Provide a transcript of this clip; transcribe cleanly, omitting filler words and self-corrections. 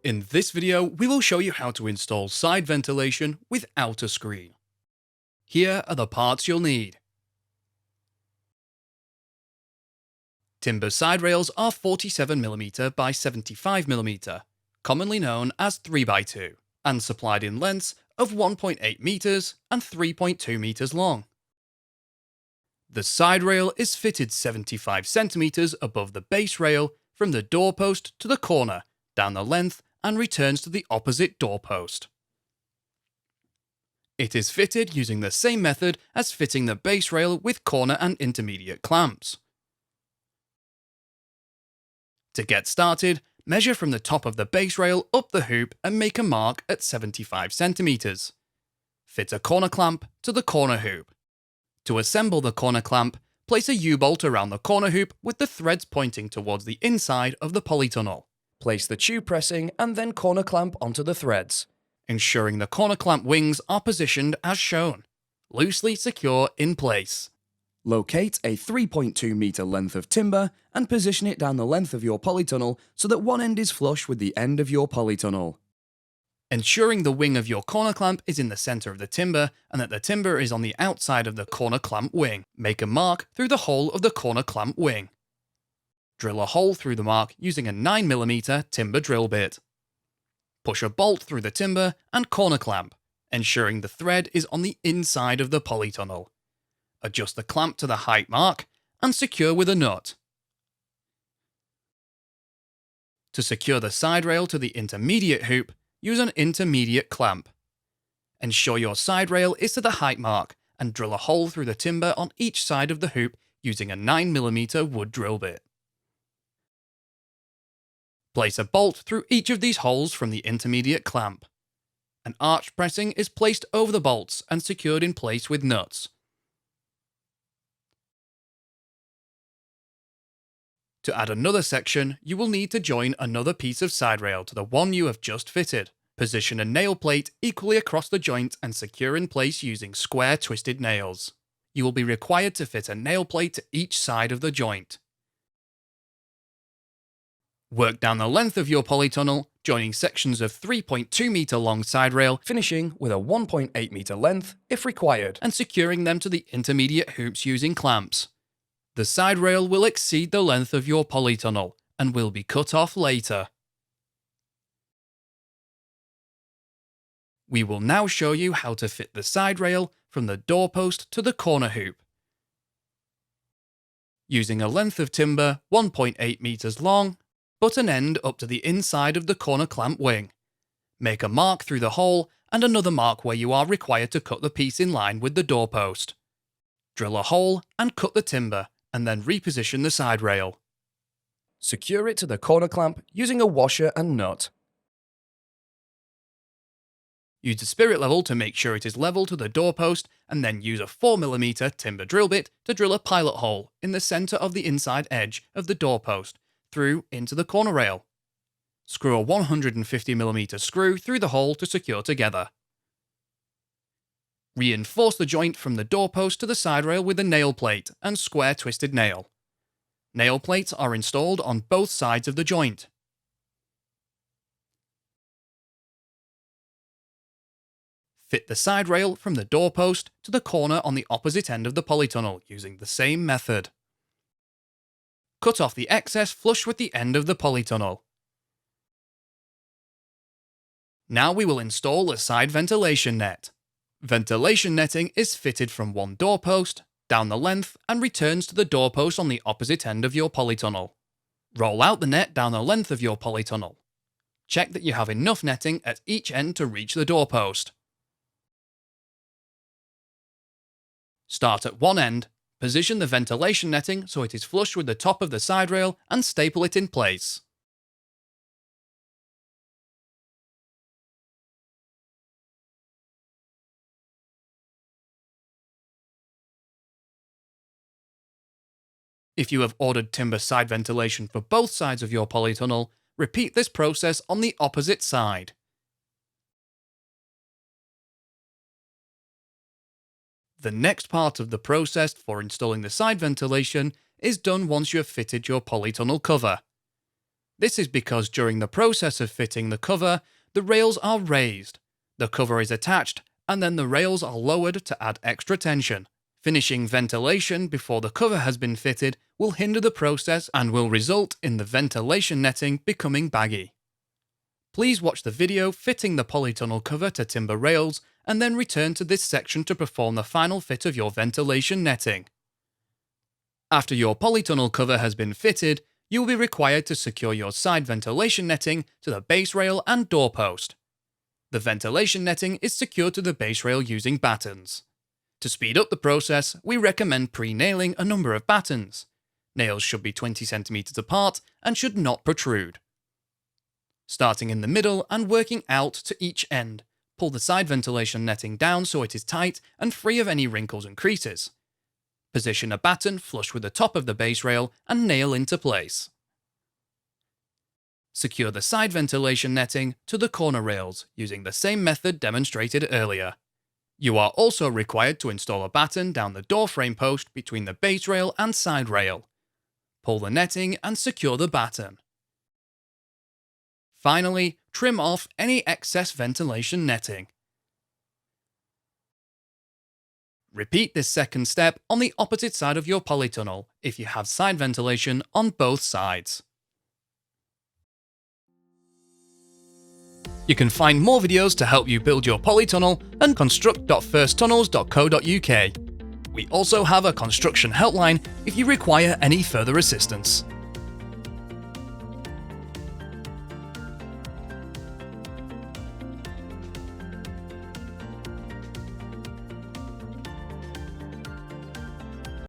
In this video, we will show you how to install side ventilation without a screen. Here are the parts you'll need. Timber side rails are 47mm by 75mm, commonly known as 3x2, and supplied in lengths of 1.8 meters and 3.2 meters long. The side rail is fitted 75 centimeters above the base rail from the doorpost to the corner, down the length, and returns to the opposite doorpost. It is fitted using the same method as fitting the base rail with corner and intermediate clamps. To get started, measure from the top of the base rail up the hoop and make a mark at 75 centimeters. Fit a corner clamp to the corner hoop. To assemble the corner clamp, place a U-bolt around the corner hoop with the threads pointing towards the inside of the polytunnel. Place the tube pressing and then corner clamp onto the threads, ensuring the corner clamp wings are positioned as shown, loosely secure in place. Locate a 3.2 meter length of timber and position it down the length of your polytunnel so that one end is flush with the end of your polytunnel. Ensuring the wing of your corner clamp is in the center of the timber and that the timber is on the outside of the corner clamp wing, make a mark through the hole of the corner clamp wing. Drill a hole through the mark using a 9mm timber drill bit. Push a bolt through the timber and corner clamp, ensuring the thread is on the inside of the polytunnel. Adjust the clamp to the height mark and secure with a nut. To secure the side rail to the intermediate hoop, use an intermediate clamp. Ensure your side rail is to the height mark and drill a hole through the timber on each side of the hoop using a 9mm wood drill bit. Place a bolt through each of these holes from the intermediate clamp. An arch pressing is placed over the bolts and secured in place with nuts. To add another section, you will need to join another piece of side rail to the one you have just fitted. Position a nail plate equally across the joint and secure in place using square twisted nails. You will be required to fit a nail plate to each side of the joint. Work down the length of your polytunnel, joining sections of 3.2 meter long side rail, finishing with a 1.8 meter length if required, and securing them to the intermediate hoops using clamps. The side rail will exceed the length of your polytunnel and will be cut off later. We will now show you how to fit the side rail from the doorpost to the corner hoop. Using a length of timber 1.8 meters long, put an end up to the inside of the corner clamp wing. Make a mark through the hole and another mark where you are required to cut the piece in line with the doorpost. Drill a hole and cut the timber, and then reposition the side rail. Secure it to the corner clamp using a washer and nut. Use the spirit level to make sure it is level to the doorpost, and then use a 4mm timber drill bit to drill a pilot hole in the center of the inside edge of the doorpost through into the corner rail. Screw a 150mm screw through the hole to secure together. Reinforce the joint from the doorpost to the side rail with a nail plate and square twisted nail. Nail plates are installed on both sides of the joint. Fit the side rail from the doorpost to the corner on the opposite end of the polytunnel using the same method. Cut off the excess flush with the end of the polytunnel. Now we will install a side ventilation net. Ventilation netting is fitted from one doorpost, down the length, and returns to the doorpost on the opposite end of your polytunnel. Roll out the net down the length of your polytunnel. Check that you have enough netting at each end to reach the doorpost. Start at one end, position the ventilation netting so it is flush with the top of the side rail and staple it in place. If you have ordered timber side ventilation for both sides of your polytunnel, repeat this process on the opposite side. The next part of the process for installing the side ventilation is done once you have fitted your polytunnel cover. This is because during the process of fitting the cover, the rails are raised, the cover is attached, and then the rails are lowered to add extra tension. Finishing ventilation before the cover has been fitted will hinder the process and will result in the ventilation netting becoming baggy. Please watch the video fitting the polytunnel cover to timber rails and then return to this section to perform the final fit of your ventilation netting. After your polytunnel cover has been fitted, you will be required to secure your side ventilation netting to the base rail and doorpost. The ventilation netting is secured to the base rail using battens. To speed up the process, we recommend pre-nailing a number of battens. Nails should be 20 cm apart and should not protrude. Starting in the middle and working out to each end, pull the side ventilation netting down so it is tight and free of any wrinkles and creases. Position a batten flush with the top of the base rail and nail into place. Secure the side ventilation netting to the corner rails using the same method demonstrated earlier. You are also required to install a batten down the door frame post between the base rail and side rail. Pull the netting and secure the batten. Finally, trim off any excess ventilation netting. Repeat this second step on the opposite side of your polytunnel if you have side ventilation on both sides. You can find more videos to help you build your polytunnel at construct.firsttunnels.co.uk. We also have a construction helpline if you require any further assistance.